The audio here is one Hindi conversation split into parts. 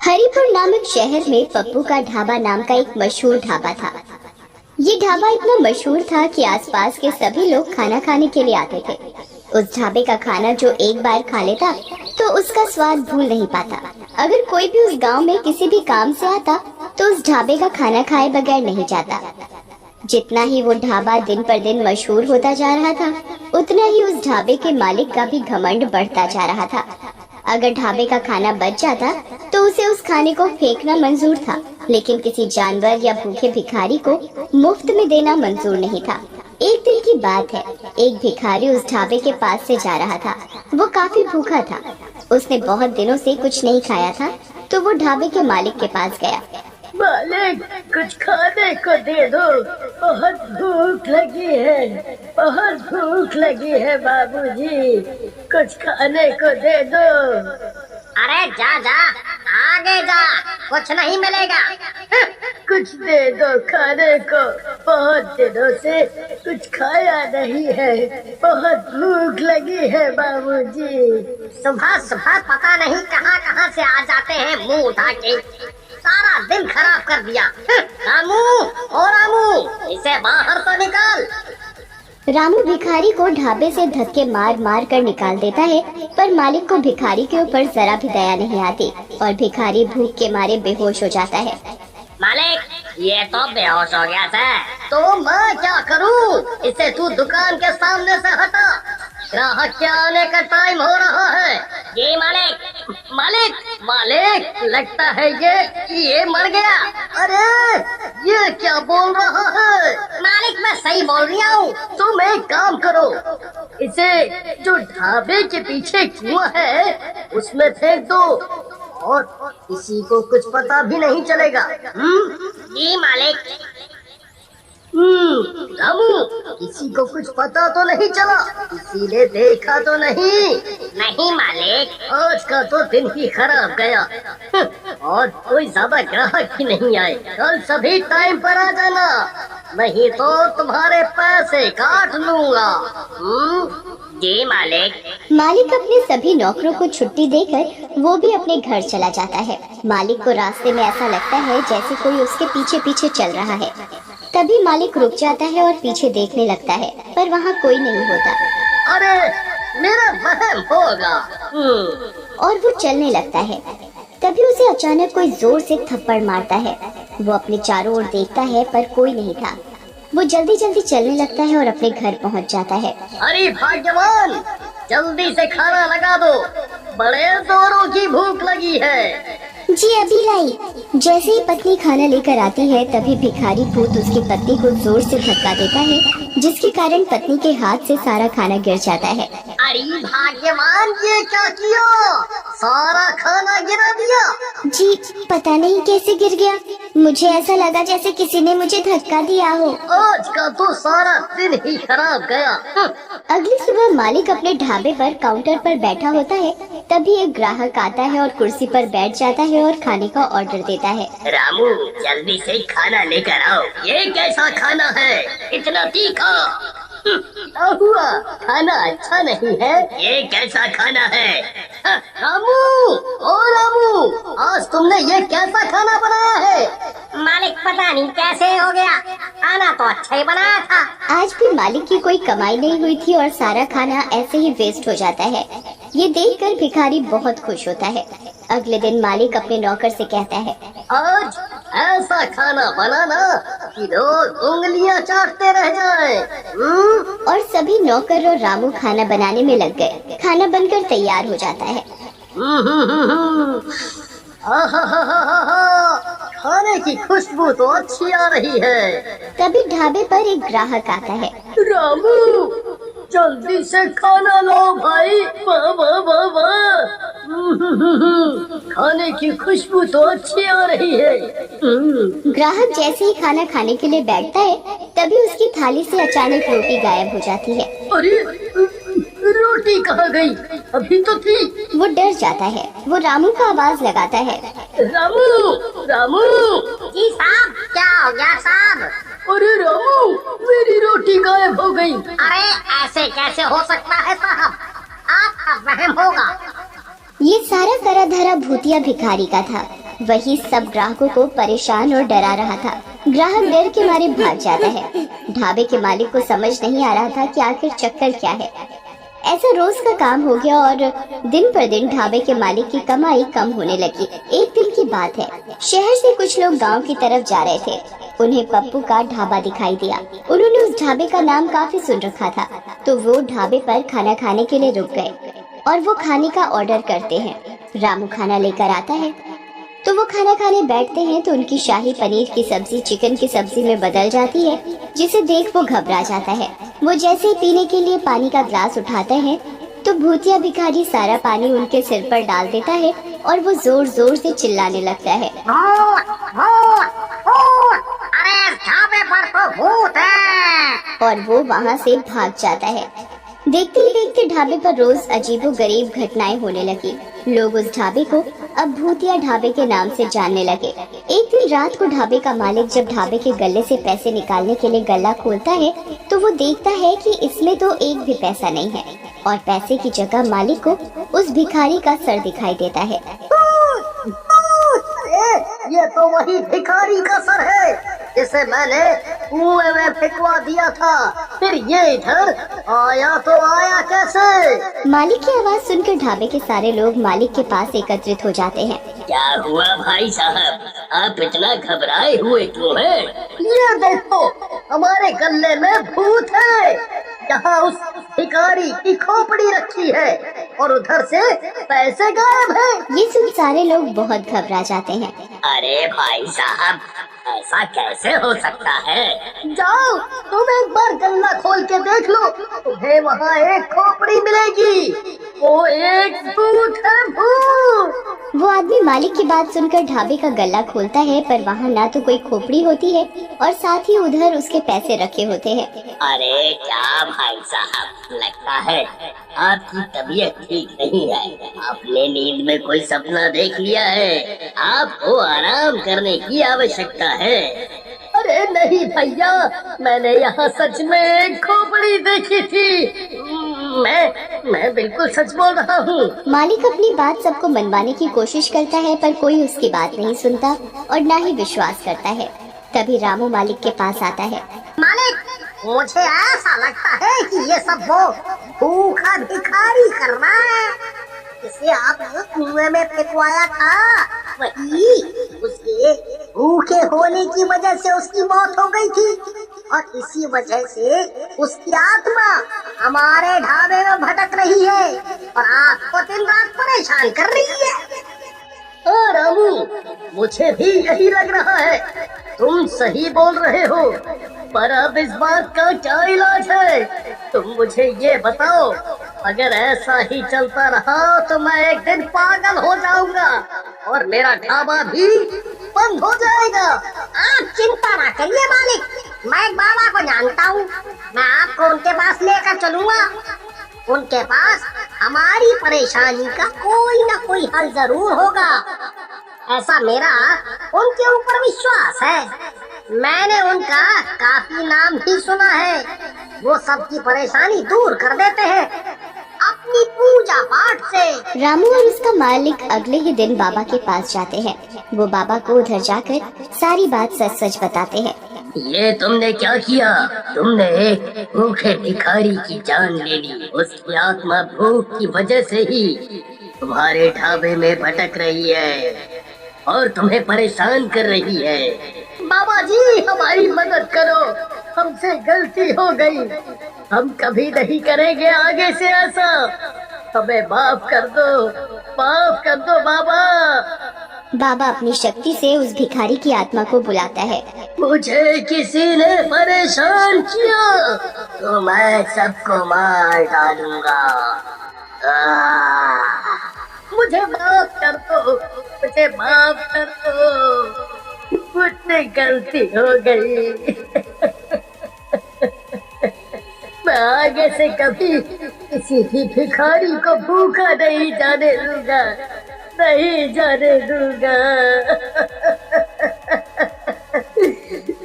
हरिपुर नामक शहर में पप्पू का ढाबा नाम का एक मशहूर ढाबा था। ये ढाबा इतना मशहूर था कि आसपास के सभी लोग खाना खाने के लिए आते थे। उस ढाबे का खाना जो एक बार खा लेता तो उसका स्वाद भूल नहीं पाता। अगर कोई भी उस गांव में किसी भी काम से आता तो उस ढाबे का खाना खाए बगैर नहीं जाता। जितना ही वो ढाबा दिन पर दिन मशहूर होता जा रहा था, उतना ही उस ढाबे के मालिक का भी घमंड बढ़ता जा रहा था। अगर ढाबे का खाना बच जाता तो उसे उस खाने को फेंकना मंजूर था, लेकिन किसी जानवर या भूखे भिखारी को मुफ्त में देना मंजूर नहीं था। एक दिन की बात है, एक भिखारी उस ढाबे के पास से जा रहा था। वो काफी भूखा था। उसने बहुत दिनों से कुछ नहीं खाया था, तो वो ढाबे के मालिक के पास गया। मालिक, कुछ खाने को दे दो, बहुत भूख लगी है, बहुत भूख लगी है बाबूजी, कुछ खाने को दे दो। अरे जा जा, आगे जा, कुछ नहीं मिलेगा। कुछ दे दो खाने को, बहुत दिनों से कुछ खाया नहीं है, बहुत भूख लगी है बाबूजी। सुबह सुबह पता नहीं कहां कहां से आ जाते हैं मुंह उठा के, सारा दिन खराब कर दिया। रामू, ओ रामू, इसे बाहर तो निकाल। रामू भिखारी को ढाबे से धक्के मार मार कर निकाल देता है, पर मालिक को भिखारी के ऊपर जरा भी दया नहीं आती और भिखारी भूख के मारे बेहोश हो जाता है। मालिक, ये तो बेहोश हो गया था, तो मैं क्या करूं? इसे तू दुकान के सामने से हटा, ग्राहक के आने का टाइम हो रहा है। ये मालिक, मालिक, मालिक, लगता है ये मर गया। अरे ये क्या बोल रहा है? मालिक, मैं सही बोल रही हूँ। तुम एक काम करो, इसे जो ढाबे के पीछे कुआं है उसमें फेंक दो और किसी को कुछ पता भी नहीं चलेगा। जी मालिक। रामू, किसी को कुछ पता तो नहीं चला? किसी ने देखा तो नहीं? नहीं मालिक। आज का तो दिन ही खराब गया और कोई ज्यादा ग्राहक ही नहीं आए। कल सभी टाइम पर आ जाना, नहीं तो तुम्हारे पैसे काट लूंगा। जी मालिक। मालिक अपने सभी नौकरों को छुट्टी देकर वो भी अपने घर चला जाता है। मालिक को रास्ते में ऐसा लगता है जैसे कोई उसके पीछे पीछे चल रहा है। तभी मालिक रुक जाता है और पीछे देखने लगता है, पर वहाँ कोई नहीं होता। अरे मेरा वहम होगा। और वो चलने लगता है। तभी उसे अचानक कोई जोर से थप्पड़ मारता है। वो अपने चारों ओर देखता है, पर कोई नहीं था। वो जल्दी जल्दी चलने लगता है और अपने घर पहुंच जाता है। अरे भाग्यवान, जल्दी से खाना लगा दो, बड़े जोरों की भूख लगी है। जी अभी लाई। जैसे ही पत्नी खाना लेकर आती है, तभी भिखारी भूत उसकी पत्नी को जोर से धक्का देता है, जिसके कारण पत्नी के हाथ से सारा खाना गिर जाता है। अरे भाग्यवान, ये क्या किया? सारा खाना गिरा दिया। जी पता नहीं कैसे गिर गया, मुझे ऐसा लगा जैसे किसी ने मुझे धक्का दिया हो। आज का तो सारा दिन ही खराब गया। अगली सुबह मालिक अपने ढाबे पर काउंटर पर बैठा होता है। तभी एक ग्राहक आता है और कुर्सी पर बैठ जाता है और खाने का ऑर्डर देता है। रामू, जल्दी से खाना लेकर आओ। ये कैसा खाना है, इतना तीखा? क्या हुआ, खाना अच्छा नहीं है? ये कैसा खाना है? रामू, ओ रामू, आज तुमने ये कैसा खाना बनाया है? मालिक, पता नहीं कैसे हो गया, खाना तो अच्छा ही बनाया था। आज भी मालिक की कोई कमाई नहीं हुई थी और सारा खाना ऐसे ही वेस्ट हो जाता है। ये देखकर भिखारी बहुत खुश होता है। अगले दिन मालिक अपने नौकर से कहता है, आज ऐसा खाना बनाना कि लोग उंगलियां चाटते रह जाएं। और सभी नौकर और रामू खाना बनाने में लग गए। खाना बनकर तैयार हो जाता है। खाने की खुशबू तो अच्छी आ रही है। तभी ढाबे पर एक ग्राहक आता है। रामू, जल्दी से खाना लो भाई। वाह वाह वाह वाह, खाने की खुशबू तो अच्छी आ रही है। ग्राहक जैसे ही खाना खाने के लिए बैठता है, तभी उसकी थाली से अचानक रोटी गायब हो जाती है। अरे रोटी कहाँ गई? अभी तो थी। वो डर जाता है। वो रामू का आवाज लगाता है। रामू, रामू। जी साहब, क्या हो गया साहब? अरे रामू, मेरी रोटी गायब हो गई। अरे ऐसे कैसे हो सकता है साहब, आपका वहम होगा। ये सारा करा धरा भूतिया भिखारी का था। वही सब ग्राहकों को परेशान और डरा रहा था। ग्राहक डर के मारे भाग जाता है। ढाबे के मालिक को समझ नहीं आ रहा था कि आखिर चक्कर क्या है। ऐसा रोज का काम हो गया और दिन पर दिन ढाबे के मालिक की कमाई कम होने लगी। एक दिन की बात है, शहर से कुछ लोग गांव की तरफ जा रहे थे। उन्हें पप्पू का ढाबा दिखाई दिया। उन्होंने उस ढाबे का नाम काफी सुन रखा था, तो वो ढाबे पर खाना खाने के लिए रुक गए और वो खाने का ऑर्डर करते हैं। रामू खाना लेकर आता है तो वो खाना खाने बैठते हैं तो उनकी शाही पनीर की सब्जी चिकन की सब्जी में बदल जाती है, जिसे देख वो घबरा जाता है। वो जैसे ही पीने के लिए पानी का ग्लास उठाते हैं तो भूतिया भिखारी सारा पानी उनके सिर पर डाल देता है और वो जोर जोर से चिल्लाने लगता है, भूत, भूत, भूत, अरे इस ढाबे पर तो भूत है। और वो वहाँ से भाग जाता है। देखते ही देखते ढाबे पर रोज अजीबोगरीब घटनाएं होने लगी। लोग उस ढाबे को अब भूतिया ढाबे के नाम से जानने लगे। एक दिन रात को ढाबे का मालिक जब ढाबे के गले से पैसे निकालने के लिए गल्ला खोलता है तो वो देखता है कि इसमें तो एक भी पैसा नहीं है और पैसे की जगह मालिक को उस भिखारी का सर दिखाई देता है। ये तो वही भिखारी का सर है जिसे मैंने कुएं में फेंकवा दिया था। फिर ये इधर आया तो आया कैसे? मालिक की आवाज सुनकर ढाबे के सारे लोग मालिक के पास एकत्रित हो जाते हैं। क्या हुआ भाई साहब, आप इतना घबराए हुए क्यों हैं? ये देखो, हमारे गले में भूत है। यहाँ उस भिखारी की खोपड़ी रखी है और उधर से पैसे गायब है। ये सुन सारे लोग बहुत घबरा जाते हैं। अरे भाई साहब, ऐसा कैसे हो सकता है? जाओ, तुम एक बार गल्ला खोल के देख लो, तुम्हें वहाँ एक खोपड़ी मिलेगी। वो एक भूत है, भूत। वो आदमी मालिक की बात सुनकर ढाबे का गल्ला खोलता है, पर वहाँ ना तो कोई खोपड़ी होती है और साथ ही उधर उसके पैसे रखे होते हैं। अरे क्या भाई साहब, लगता है आपकी तबीयत ठीक नहीं है। आपने नींद में कोई सपना देख लिया है। आपको आराम करने की आवश्यकता है। अरे नहीं भैया, मैंने यहाँ सच में एक खोपड़ी देखी थी। मैं बिल्कुल सच बोल रहा हूँ। मालिक अपनी बात सबको मनवाने की कोशिश करता है, पर कोई उसकी बात नहीं सुनता और ना ही विश्वास करता है। तभी रामू मालिक के पास आता है। मालिक, मुझे ऐसा लगता है कि ये सब वो भूखा भिखारी कर रहा है जिसे आपने कुएं में फेंकवाया था। वही उसके भूखे होने की वजह से उसकी मौत हो गई थी और इसी वजह से उसकी आत्मा हमारे ढाबे में भटक रही है और आपको दिन रात परेशान कर रही है। रामू, मुझे भी यही लग रहा है। तुम सही बोल रहे हो, पर अब इस बात का क्या इलाज है? तुम मुझे ये बताओ, अगर ऐसा ही चलता रहा तो मैं एक दिन पागल हो जाऊंगा और मेरा ढाबा भी बंद हो जाएगा। आप चिंता ना करिए मालिक, मैं एक बाबा को जानता हूँ। मैं आपको उनके पास लेकर चलूंगा। उनके पास हमारी परेशानी का कोई ना कोई हल जरूर होगा। ऐसा मेरा उनके ऊपर विश्वास है। मैंने उनका काफी नाम भी सुना है। वो सबकी परेशानी दूर कर देते हैं अपनी पूजा पाठ से। रामू और उसका मालिक अगले ही दिन बाबा के पास जाते हैं। वो बाबा को उधर जाकर सारी बात सच सच बताते हैं। ये तुमने क्या किया? तुमने एक भूखे भिखारी की जान ले ली। उसकी आत्मा भूख की वजह से ही तुम्हारे ढाबे में भटक रही है और तुम्हें परेशान कर रही है। बाबा जी, हमारी मदद करो, हमसे गलती हो गई। हम कभी नहीं करेंगे आगे से ऐसा। हमें माफ कर दो बाबा। बाबा अपनी शक्ति से उस भिखारी की आत्मा को बुलाता है। मुझे किसी ने परेशान किया तो मैं सबको मार डालूंगा। मुझे माफ कर दो, मुझे माफ कर दो, मुझसे गलती हो गई। मैं आगे से कभी किसी भी भिखारी को भूखा नहीं जाने दूंगा, नहीं जाने दूंगा।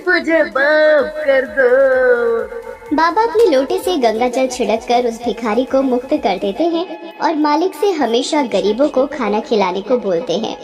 मुझे माफ कर दो। बाबा अपने लोटे से गंगा जल छिड़क कर उस भिखारी को मुक्त कर देते हैं और मालिक से हमेशा गरीबों को खाना खिलाने को बोलते हैं।